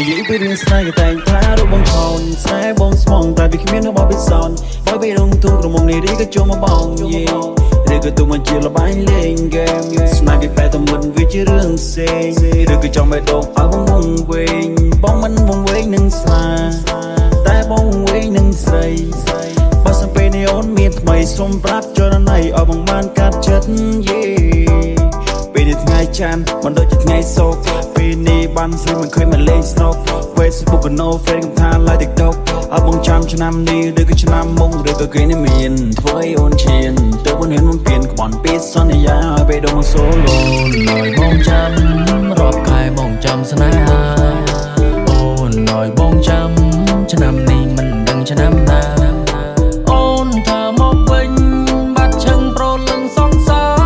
និយាយពីរឿងស្នេហ៍តែងថារូបបងខនស្នេហ៍បងស្មងតែវាគ្មាននៅបបិសនបើពេលរងទុំក្រមុំនេះរីក៏ចូលមកបងយេឬក៏ទុំមកជាលបាញ់លេងហ្គេមស្នេហ៍ពីបែបតែមិនវាជារឿងផ្សេងឬក៏ចង់បែបដងឲ្យបងវងវែងបងមិនវងវែងនឹងស្លាតែបងវែងនឹងស្រីបើសិនពេលនេះអូនមានថ្មីសុំប្រាប់ចរណៃឲ្យបងបានកាត់ចិត្តយេពេលនេះថ្ងៃច័ន្ទមិនដូចជាថ្ងៃសោកពេលនេះបានស្រីមិនឃើញមកលេងស្រុក Facebook ក៏ no friend កំថា like TikTok អត់បងចាំឆ្នាំនេះឬក៏ឆ្នាំមុខឬក៏គេនេះមានធ្វើឲ្យអូនឈានទៅមិនហ៊ានមិនពៀនក្បន់ពីសន្យាឲ្យពេលដល់មក solo ឲ្យបងចាំរាប់ខែបងចាំស្នេហាអូនឲ្យបងចាំឆ្នាំនេះមិនដឹងឆ្នាំណាអូនថាមកវិញបាត់ឈឹងប្រលឹងសង្សារ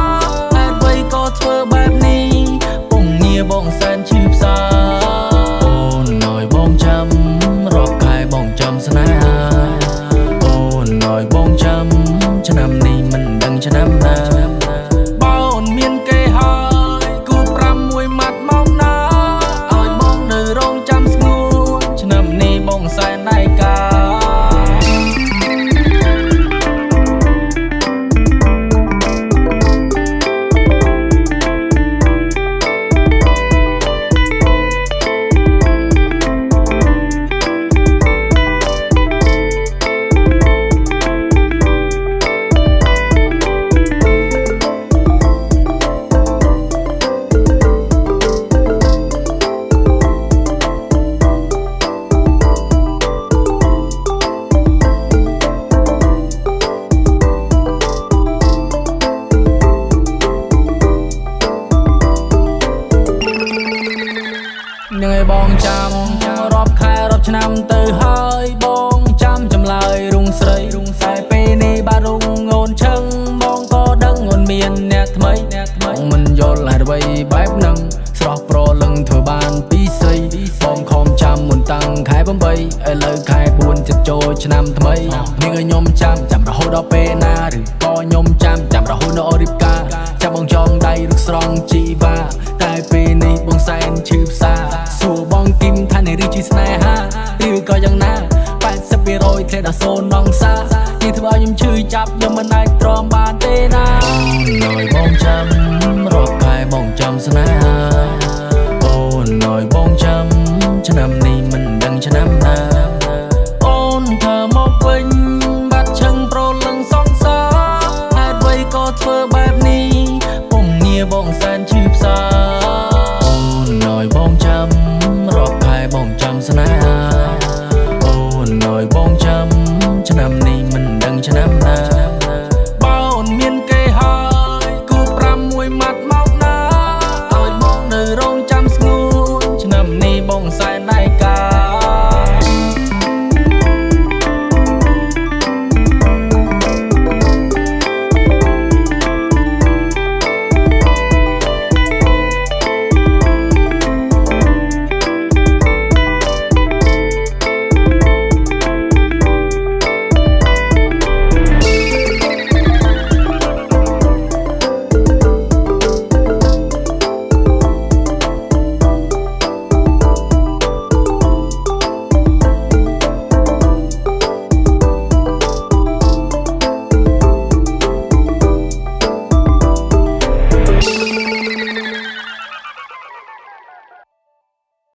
ហេតុអ្វីក៏ធ្វើបែបនេះពងងារបងសែនឈឺផ្សាអូនឲ្យបងចាំរាប់ខែបងចាំស្នេហាអូនឲ្យបងចាំឆ្នាំនេះមិនដឹងឆ្នាំណាបើអូនមានគេហើយគូ5មួយម៉ាត់មកណាឲ្យបងនៅរងចាំស្ងួនឆ្នាំនេះបងសែនដៃកានឹងឲ្យបងចាំរាប់ខែរាប់ឆ្នាំទៅហើយបងចាំចម្លើយរុងស្រីតែពេលនេះបាត់រុងអូនឈឹងបងក៏ដឹងអូនមានអ្នកថ្មីបងមិនយល់ហេតុអ្វីបែបហ្នឹងស្រស់ប្រលឹងធ្វើបានពីស្រីបងខំចាំមុនតាំងខែ8ឥឡូវខែ4ចិត្តចូលឆ្នាំថ្មីនាងឲ្យខ្ញុំចាំរហូតដល់ពេលណាឬក៏ខ្ញុំចាំរហូតដល់អូរៀបការចាំបងចងដៃឬស្រង់ជីវ៉ាតែពេលនេះបងសែនឈឺផ្សាសួរបងគឹមថានារីជាស្នេហាឬក៏យ៉ាងណា80%ធ្លាក់ដល់សូននងសានេះធ្វើឲ្យខ្ញុំឈឺចាប់ខ្ញុំមិនអាចទ្រាំបានទេណាឲ្យបងចាំរាប់ខែបងចាំស្នេហា